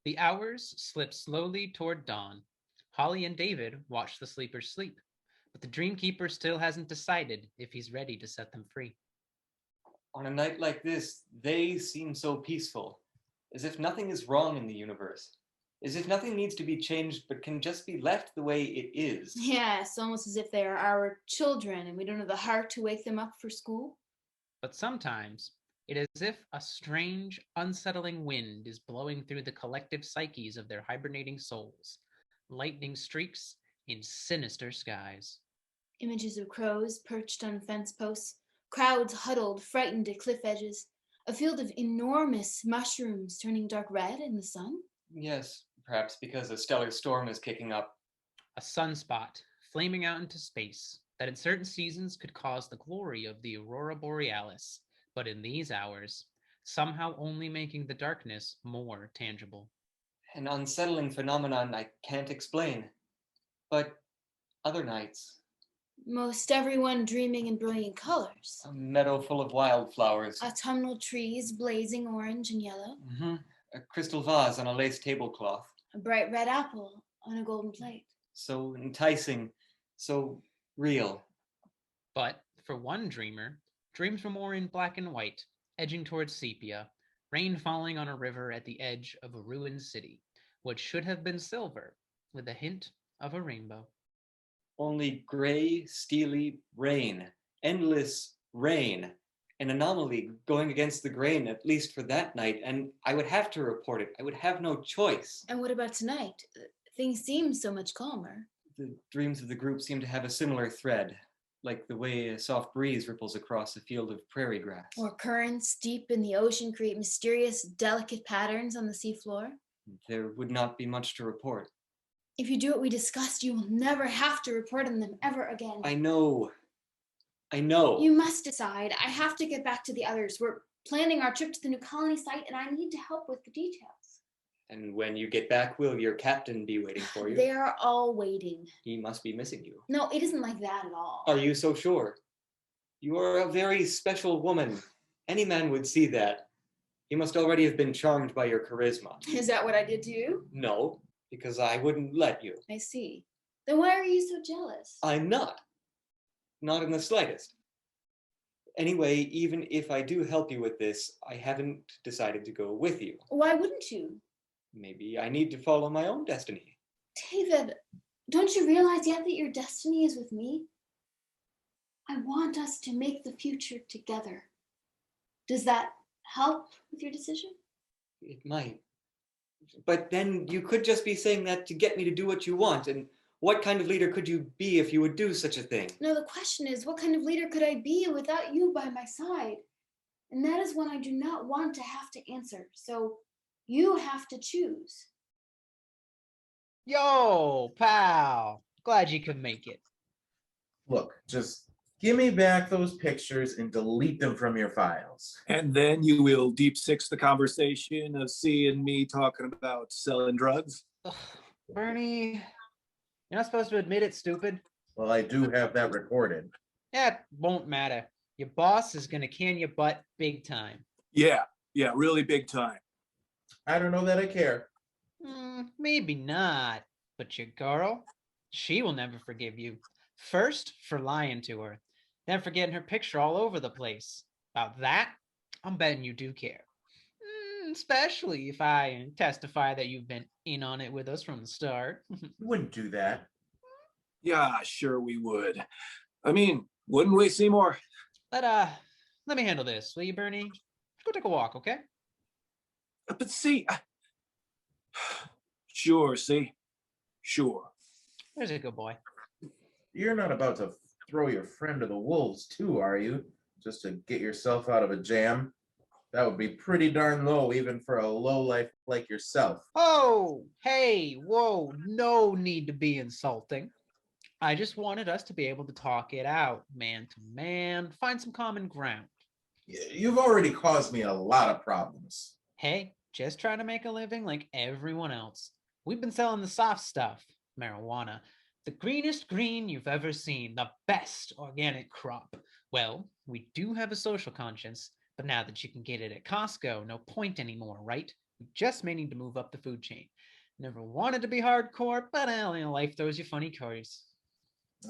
The hours slip slowly toward dawn. Holly and David watch the sleepers sleep, but the Dreamkeeper still hasn't decided if he's ready to set them free. On a night like this, they seem so peaceful, as if nothing is wrong in the universe, as if nothing needs to be changed but can just be left the way it is. Yeah, it's almost as if they are our children and we don't have the heart to wake them up for school. But sometimes it is as if a strange, unsettling wind is blowing through the collective psyches of their hibernating souls, lightning streaks in sinister skies. Images of crows perched on fence posts, crowds huddled, frightened at cliff edges, a field of enormous mushrooms turning dark red in the sun. Yes, perhaps because a stellar storm is kicking up. A sunspot flaming out into space that in certain seasons could cause the glory of the aurora borealis, but in these hours, somehow only making the darkness more tangible. An unsettling phenomenon I can't explain. But other nights, Most everyone dreaming in brilliant colors. a meadow full of wildflowers. Autumnal trees blazing orange and yellow. A crystal vase on a lace tablecloth. A bright red apple on a golden plate. So enticing, so real. But for one dreamer, dreams were more in black and white, edging towards sepia, rain falling on a river at the edge of a ruined city, what should have been silver, with a hint of a rainbow. Only gray, steely rain. Endless rain. An anomaly going against the grain, at least for that night, and I would have to report it. I would have no choice. And what about tonight? Things seem so much calmer. The dreams of the group seem to have a similar thread, like the way a soft breeze ripples across a field of prairie grass. Or currents deep in the ocean create mysterious, delicate patterns on the seafloor. There would not be much to report. If you do what we discussed, you will never have to report on them ever again. I know. I know. You must decide. I have to get back to the others. We're planning our trip to the new colony site, and I need to help with the details. And when you get back, will your captain be waiting for you? They are all waiting. He must be missing you. No, it isn't like that at all. Are you so sure? You are a very special woman. Any man would see that. He must already have been charmed by your charisma. Is that what I did to you? No, because I wouldn't let you. I see. Then why are you so jealous? I'm not. Not in the slightest. Anyway, even if I do help you with this, I haven't decided to go with you. Why wouldn't you? Maybe I need to follow my own destiny. David, don't you realize yet that your destiny is with me? I want us to make the future together. Does that help with your decision? It might. But then you could just be saying that to get me to do what you want, and what kind of leader could you be if you would do such a thing? No, the question is, what kind of leader could I be without you by my side? And that is one I do not want to have to answer. So you have to choose. Yo, pal. Glad you could make it. Look, just give me back those pictures and delete them from your files. And then you will deep six the conversation of C and me talking about selling drugs. Ugh, Bernie, you're not supposed to admit it, stupid. Well, I do have that recorded. That won't matter. Your boss is gonna can your butt big time. Yeah, really big time. I don't know that I care. Maybe not, but your girl, she will never forgive you. First, for lying to her, then for getting her picture all over the place. About that, I'm betting you do care. Especially if I testify that you've been in on it with us from the start. You wouldn't do that. Yeah, sure we would. I mean, wouldn't we, Seymour? Let me handle this, will you, Bernie? Let's go take a walk, okay? But see, sure, see, sure. There's a good boy. You're not about to throw your friend to the wolves too, are you? Just to get yourself out of a jam? That would be pretty darn low, even for a lowlife like yourself. Oh, hey, whoa, no need to be insulting. I just wanted us to be able to talk it out, man to man, find some common ground. You've already caused me a lot of problems. Hey, just trying to make a living like everyone else. We've been selling the soft stuff, marijuana, the greenest green you've ever seen, the best organic crop. Well, we do have a social conscience, but now that you can get it at Costco, no point anymore, right? We just may need to move up the food chain. Never wanted to be hardcore, but life throws you funny curves.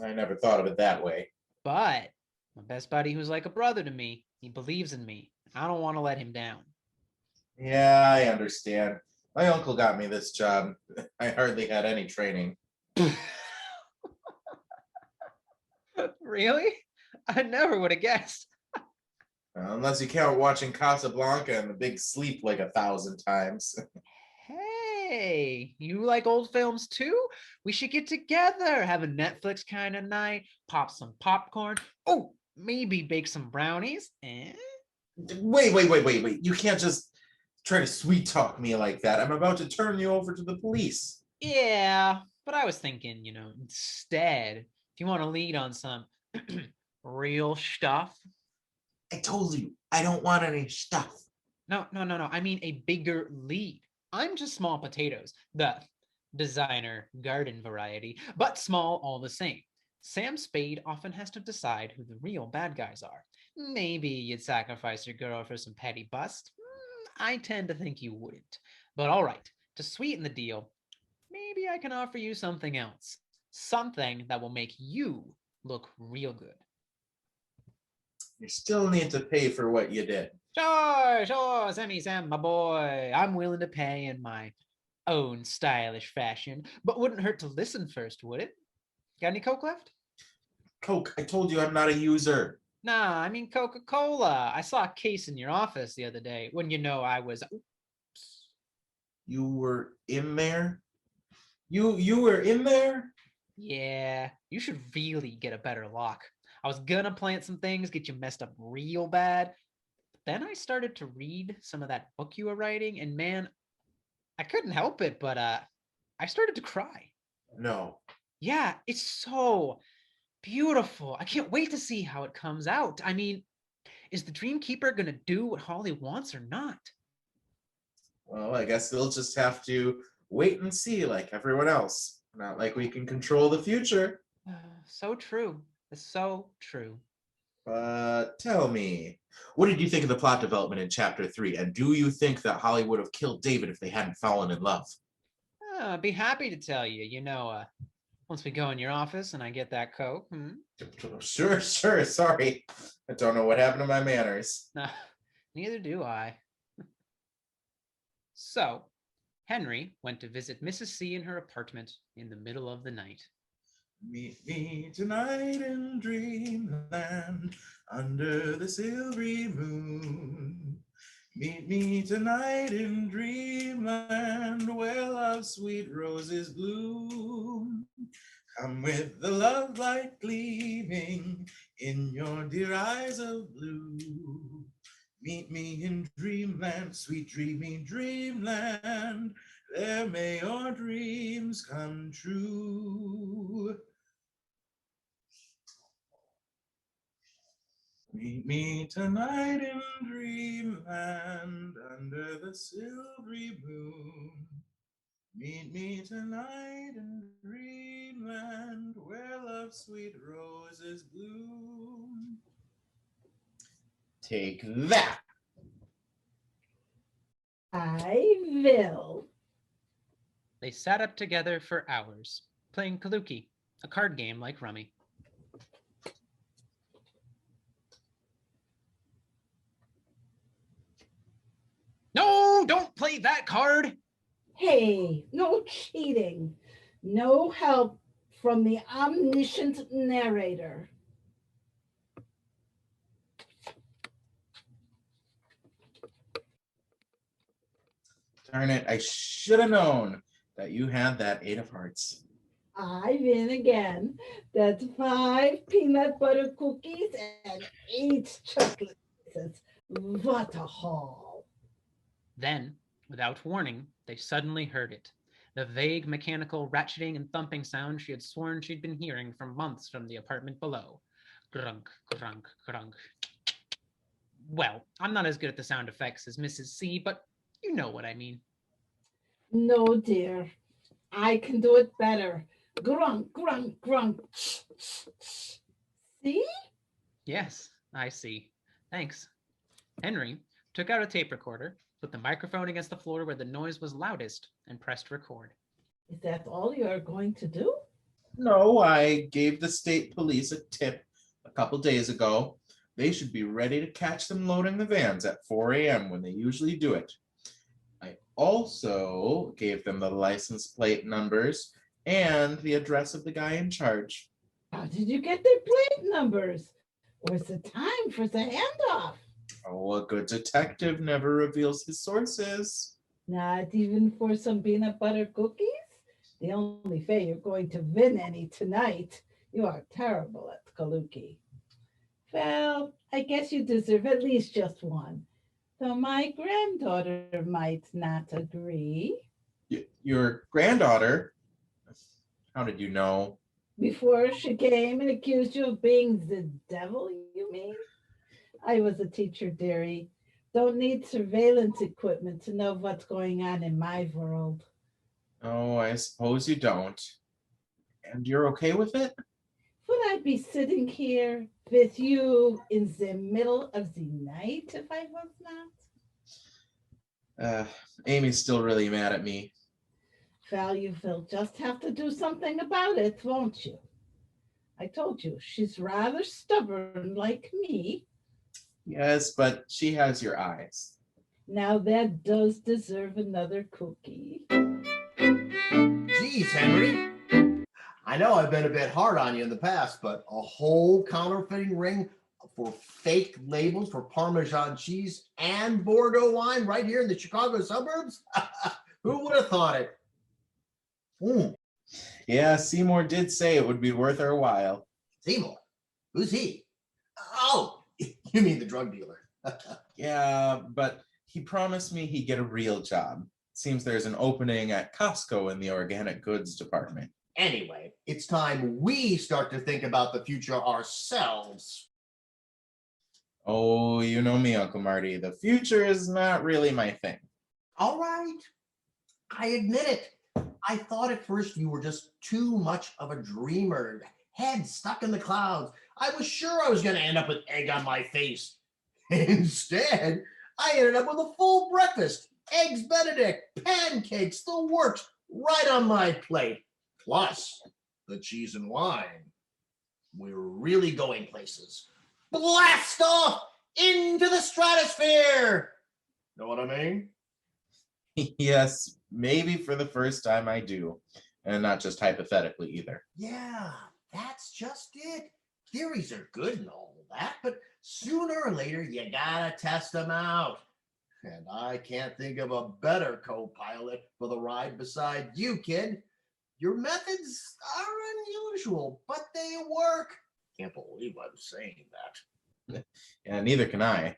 I never thought of it that way. But my best buddy, who's like a brother to me, he believes in me. I don't want to let him down. Yeah, I understand. My uncle got me this job. I hardly had any training. Really? I never would have guessed. Unless you count watching Casablanca and The Big Sleep like 1,000 times. Hey, you like old films too? We should get together, have a Netflix kind of night, pop some popcorn. Oh, maybe bake some brownies. Eh? Wait. You can't just try to sweet talk me like that. I'm about to turn you over to the police. Yeah, but I was thinking, instead, if you want to lead on some real stuff. I told you, I don't want any stuff. No. I mean a bigger lead. I'm just small potatoes, the designer garden variety, but small all the same. Sam Spade often has to decide who the real bad guys are. Maybe you'd sacrifice your girl for some petty bust. I tend to think you wouldn't. But all right, to sweeten the deal, maybe I can offer you something else. Something that will make you look real good. You still need to pay for what you did. Sure, Sam, my boy. I'm willing to pay in my own stylish fashion, but wouldn't hurt to listen first, would it? Got any Coke left? Coke, I told you I'm not a user. Nah, I mean Coca-Cola. I saw a case in your office the other day when I was. Oops. You were in there? You were in there? Yeah, you should really get a better lock. I was gonna plant some things, get you messed up real bad. Then I started to read some of that book you were writing, and man, I couldn't help it, but I started to cry. No. Yeah, it's so beautiful. I can't wait to see how it comes out. I mean, is the Dream Keeper gonna do what Holly wants or not? Well, I guess they'll just have to wait and see like everyone else. Not like we can control the future. So true. It's so true. But tell me, what did you think of the plot development in chapter 3? And do you think that Holly would have killed David if they hadn't fallen in love? I'd be happy to tell you. Once we go in your office and I get that Coke. Sure. Sorry. I don't know what happened to my manners. Nah, neither do I. So, Henry went to visit Mrs. C in her apartment in the middle of the night. Meet me tonight in dreamland under the silvery moon. Meet me tonight in dreamland where love's sweet roses bloom. Come with the love light gleaming in your dear eyes of blue. Meet me in dreamland, sweet dreaming dreamland. There may your dreams come true. Meet me tonight in dreamland under the silvery moon. Meet me tonight in dreamland where love's sweet roses bloom. Take that. I will. They sat up together for hours, playing Kaluki, a card game like Rummy. No, don't play that card! Hey, no cheating. No help from the omniscient narrator. Darn it, I should have known that you had that 8 of hearts. I win again. That's 5 peanut butter cookies and 8 chocolate pieces. What a haul. Then, without warning, they suddenly heard it. The vague mechanical ratcheting and thumping sound she had sworn she'd been hearing for months from the apartment below. Grunk, grunk, grunk. Well, I'm not as good at the sound effects as Mrs. C, but you know what I mean. No, dear. I can do it better. Grunk, grunk, grunk. See? Yes, I see. Thanks. Henry took out a tape recorder, put the microphone against the floor where the noise was loudest, and pressed record. Is that all you are going to do? No, I gave the state police a tip a couple days ago. They should be ready to catch them loading the vans at 4 a.m. when they usually do it. I also gave them the license plate numbers and the address of the guy in charge. How did you get their plate numbers? Where's the time for the handoff? Oh, a good detective never reveals his sources. Not even for some peanut butter cookies? The only way you're going to win any tonight. You are terrible at Kaluki. Well, I guess you deserve at least just one. Though my granddaughter might not agree. Your granddaughter? How did you know? Before she came and accused you of being the devil, you mean? I was a teacher, dearie. Don't need surveillance equipment to know what's going on in my world. Oh, I suppose you don't. And you're okay with it? Would I be sitting here with you in the middle of the night if I was not? Amy's still really mad at me. Well, you will just have to do something about it, won't you? I told you, she's rather stubborn like me. Yes, but she has your eyes. Now that does deserve another cookie. Geez, Henry. I know I've been a bit hard on you in the past, but a whole counterfeiting ring for fake labels for Parmesan cheese and Bordeaux wine right here in the Chicago suburbs? Who would have thought it? Yeah, Seymour did say it would be worth our while. Seymour? Who's he? Oh, you mean the drug dealer. Yeah, but he promised me he'd get a real job. Seems there's an opening at Costco in the organic goods department. Anyway, it's time we start to think about the future ourselves. Oh, you know me, Uncle Marty. The future is not really my thing. All right. I admit it. I thought at first you were just too much of a dreamer, head stuck in the clouds. I was sure I was going to end up with egg on my face. Instead, I ended up with a full breakfast, eggs Benedict, pancakes, the works, right on my plate. Plus, the cheese and wine. We're really going places. Blast off into the stratosphere. Know what I mean? Yes, maybe for the first time I do. And not just hypothetically either. Yeah, that's just it. Theories are good and all that, but sooner or later you gotta test them out. And I can't think of a better co-pilot for the ride beside you, kid. Your methods are unusual, but they work. Can't believe I'm saying that. Yeah, neither can I.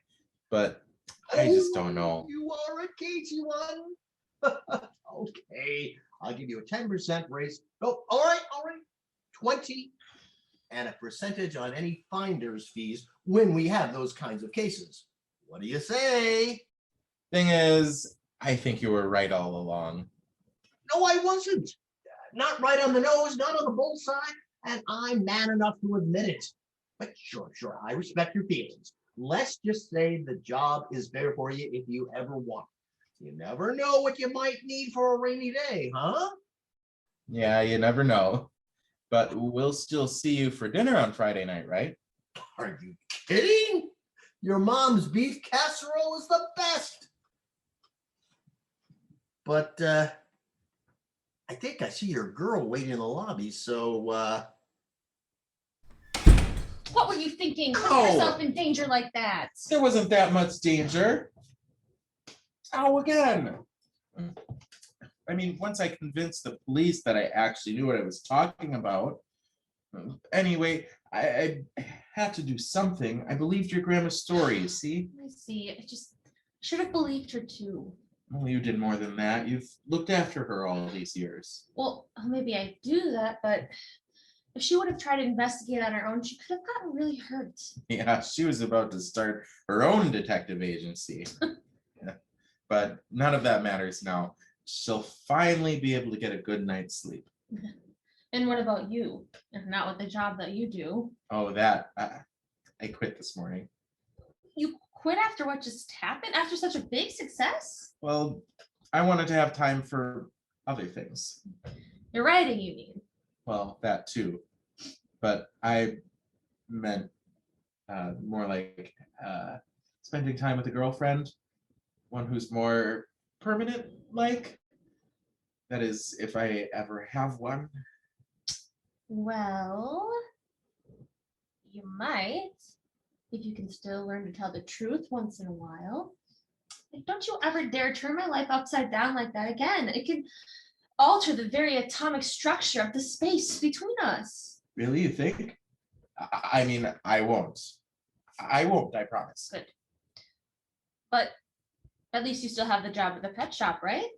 But I just don't know. You are a cagey one. Okay, I'll give you a 10% raise. Oh, all right. 20 and a percentage on any finder's fees when we have those kinds of cases. What do you say? Thing is, I think you were right all along. No, I wasn't. Not right on the nose, not on the bullseye, and I'm man enough to admit it. But sure, I respect your feelings. Let's just say the job is there for you if you ever want it. You never know what you might need for a rainy day, huh? Yeah, you never know. But we'll still see you for dinner on Friday night, right? Are you kidding? Your mom's beef casserole is the best. But I think I see your girl waiting in the lobby, so What were you thinking? Put Oh. yourself in danger like that. There wasn't that much danger. Ow, again. I mean, once I convinced the police that I actually knew what I was talking about. Anyway, I had to do something. I believed your grandma's story, you see? I see. I just should have believed her too. Well, you did more than that. You've looked after her all these years. Well, maybe I do that, but if she would have tried to investigate on her own, she could have gotten really hurt. Yeah, she was about to start her own detective agency. Yeah. But none of that matters now. She'll finally be able to get a good night's sleep. And what about you? If not with the job that you do. Oh, that. I quit this morning. You quit after what just happened? After such a big success? Well, I wanted to have time for other things. You're writing, you mean? Well, that too. But I meant more like spending time with a girlfriend, one who's more permanent, like. That is, if I ever have one. Well, you might, if you can still learn to tell the truth once in a while. Like, don't you ever dare turn my life upside down like that again. It could alter the very atomic structure of the space between us. Really, you think? I mean, I won't. I won't, I promise. Good. But at least you still have the job at the pet shop, right?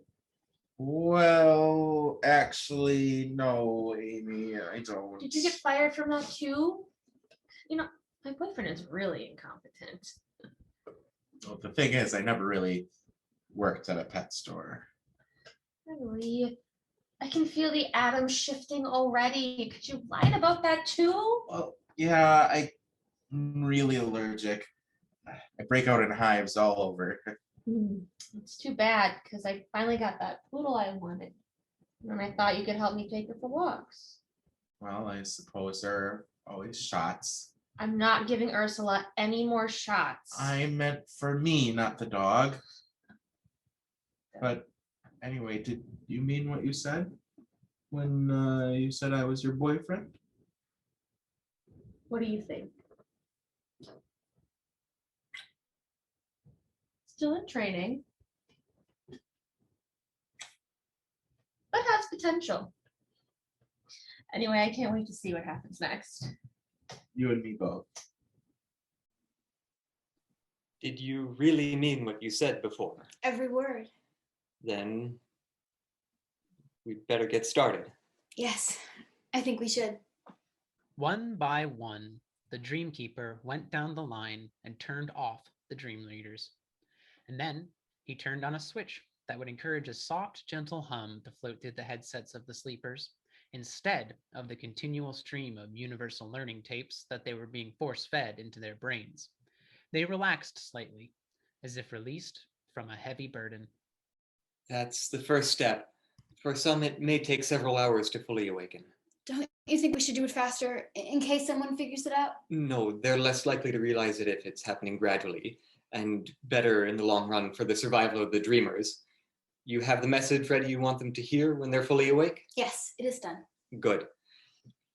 Well, actually, no, Amy, I don't. Did you get fired from that too? You know, my boyfriend is really incompetent. Well, the thing is, I never really worked at a pet store. Really? I can feel the atoms shifting already. Could you lie about that too? Well, yeah, I'm really allergic. I break out in hives all over. It's too bad because I finally got that poodle I wanted. And I thought you could help me take her for walks. Well, I suppose there are always shots. I'm not giving Ursula any more shots. I meant for me, not the dog. But anyway, did you mean what you said when you said I was your boyfriend? What do you think? Still in training, but has potential. Anyway, I can't wait to see what happens next. You and me both. Did you really mean what you said before? Every word. Then we'd better get started. Yes, I think we should. One by one, the Dreamkeeper went down the line and turned off the Dream Readers. And then he turned on a switch that would encourage a soft, gentle hum to float through the headsets of the sleepers, instead of the continual stream of universal learning tapes that they were being force-fed into their brains. They relaxed slightly, as if released from a heavy burden. That's the first step. For some, it may take several hours to fully awaken. Don't you think we should do it faster in case someone figures it out? No, they're less likely to realize it if it's happening gradually, and better in the long run for the survival of the dreamers. You have the message ready you want them to hear when they're fully awake? Yes, it is done. Good.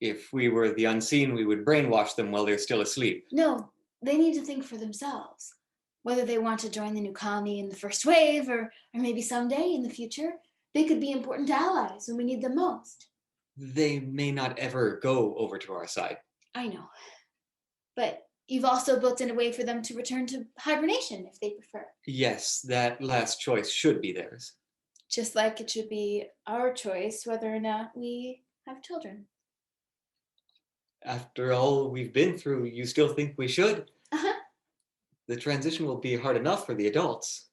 If we were the unseen, we would brainwash them while they're still asleep. No, they need to think for themselves. Whether they want to join the new colony in the first wave or maybe someday in the future, they could be important allies when we need them most. They may not ever go over to our side. I know. But you've also built in a way for them to return to hibernation if they prefer. Yes, that last choice should be theirs. Just like it should be our choice whether or not we have children. After all we've been through, you still think we should? Uh-huh. The transition will be hard enough for the adults.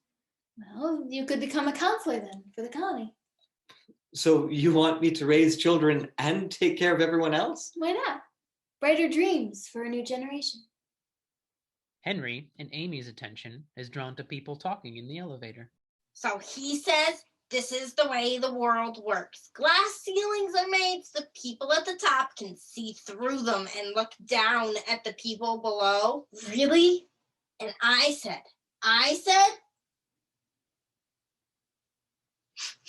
Well, you could become a counselor then for the colony. So you want me to raise children and take care of everyone else? Why not? Brighter dreams for a new generation. Henry and Amy's attention is drawn to people talking in the elevator. So he says this is the way the world works. Glass ceilings are made so the people at the top can see through them and look down at the people below. Really? And I said,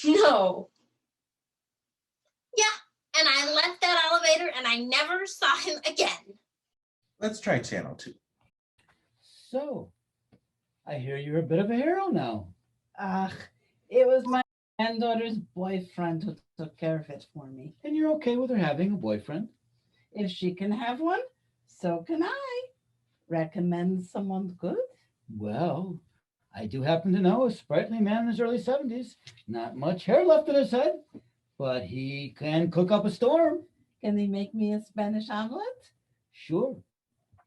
No. yeah, and I left that elevator and I never saw him again. Let's try channel 2. So, I hear you're a bit of a hero now. It was my granddaughter's boyfriend who took care of it for me. And you're okay with her having a boyfriend? If she can have one, so can I. Recommend someone good? Well, I do happen to know a sprightly man in his early 70s. Not much hair left in his head, but he can cook up a storm. Can he make me a Spanish omelet? Sure.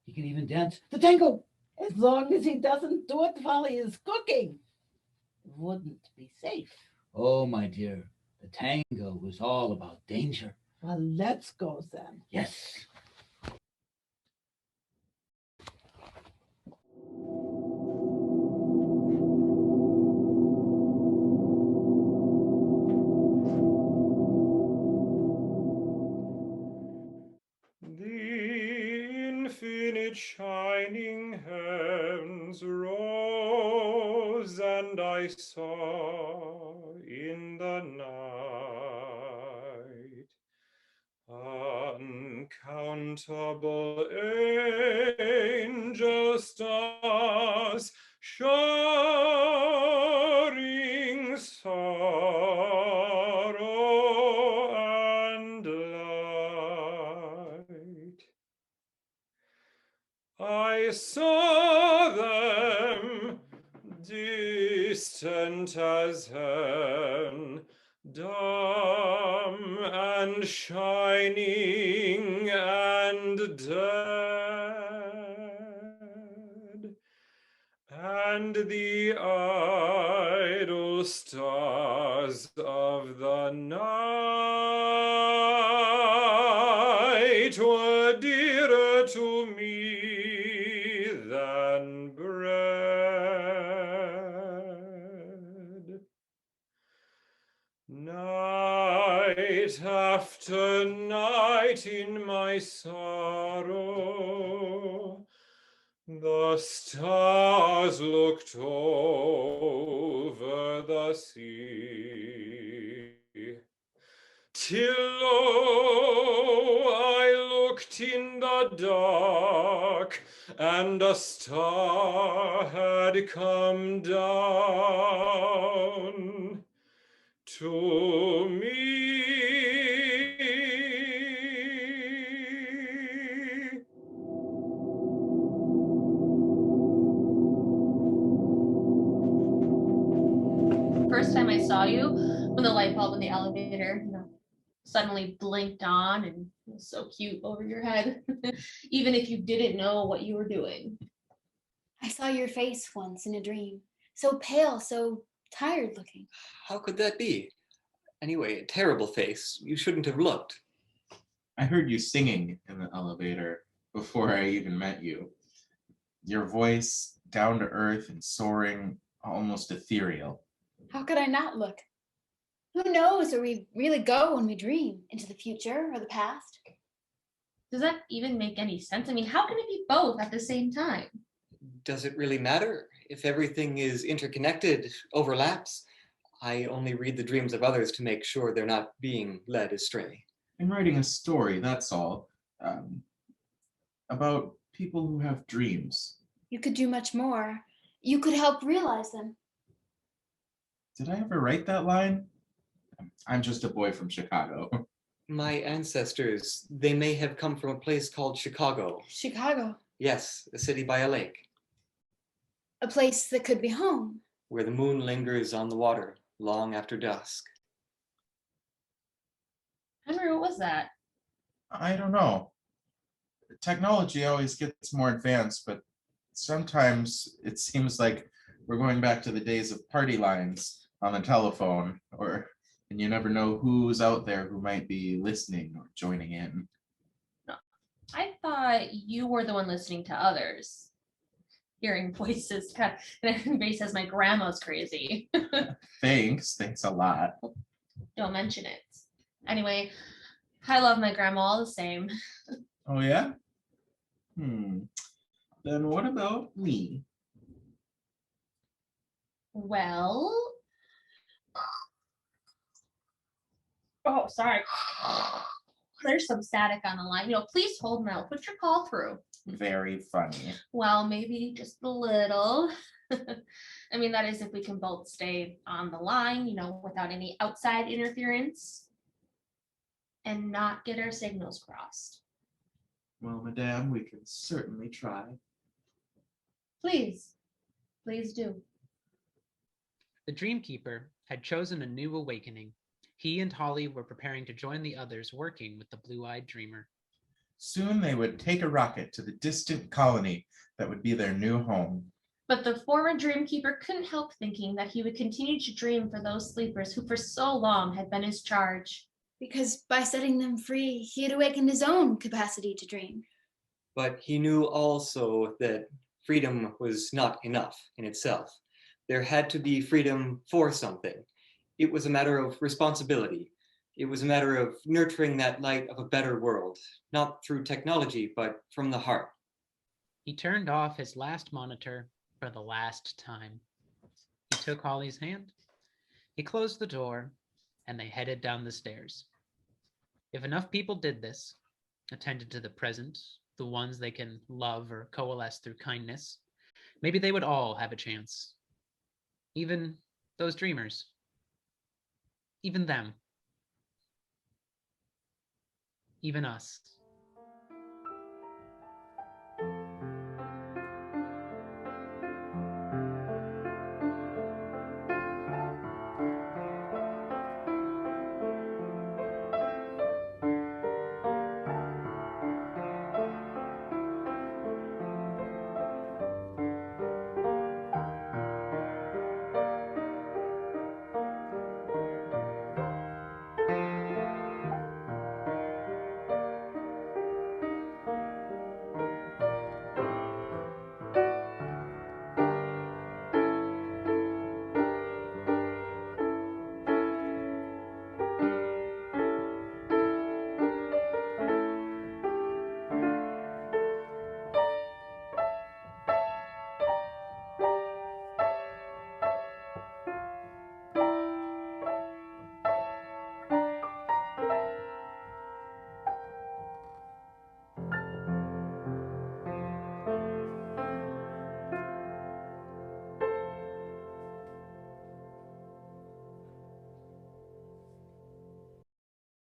He can even dance the tango. As long as he doesn't do it while he is cooking. It wouldn't be safe. Oh, my dear, the tango is all about danger. Well, let's go then. Yes. bright shining heavens rose, and I saw in the night uncountable angel stars showering sorrow and light. I saw them distant as heaven, dumb and shining and dead, and the idle stars of the night were dearer to me than bread. Night after night in my sorrow, the stars looked over the sea, till lo, I looked in the dark, and a star had come down to me. First time I saw you, when the light bulb in the elevator, suddenly blinked on and it was so cute over your head, even if you didn't know what you were doing. I saw your face once in a dream. So pale, so tired looking. How could that be? Anyway, a terrible face. You shouldn't have looked. I heard you singing in the elevator before I even met you. Your voice, down to earth and soaring, almost ethereal. How could I not look? Who knows where we really go when we dream? Into the future or the past? Does that even make any sense? I mean, how can it be both at the same time? Does it really matter? If everything is interconnected, overlaps, I only read the dreams of others to make sure they're not being led astray. I'm writing a story, that's all, about people who have dreams. You could do much more. You could help realize them. Did I ever write that line? I'm just a boy from Chicago. My ancestors, they may have come from a place called Chicago. Chicago. Yes, a city by a lake. A place that could be home. Where the moon lingers on the water long after dusk. Henry, what was that? I don't know. Technology always gets more advanced, but sometimes it seems like we're going back to the days of party lines on the telephone, and you never know who's out there who might be listening or joining in. No, I thought you were the one listening to others. Hearing voices, and everybody says my grandma's crazy. Thanks a lot. Don't mention it. Anyway, I love my grandma all the same. Oh yeah? Then what about me? Well, oh, sorry. There's some static on the line. Please hold and I'll put your call through. Very funny. Well, maybe just a little. I mean, that is if we can both stay on the line, without any outside interference and not get our signals crossed. Well, madame, we can certainly try. Please do. The Dreamkeeper had chosen a new awakening. He and Holly were preparing to join the others working with the blue-eyed dreamer. Soon they would take a rocket to the distant colony that would be their new home. But the former Dreamkeeper couldn't help thinking that he would continue to dream for those sleepers who for so long had been his charge. Because by setting them free, he had awakened his own capacity to dream. But he knew also that freedom was not enough in itself. There had to be freedom for something. It was a matter of responsibility. It was a matter of nurturing that light of a better world, not through technology, but from the heart. He turned off his last monitor for the last time. He took Holly's hand, he closed the door, and they headed down the stairs. If enough people did this, attended to the present, the ones they can love or coalesce through kindness, maybe they would all have a chance. Even those dreamers. Even them. Even us.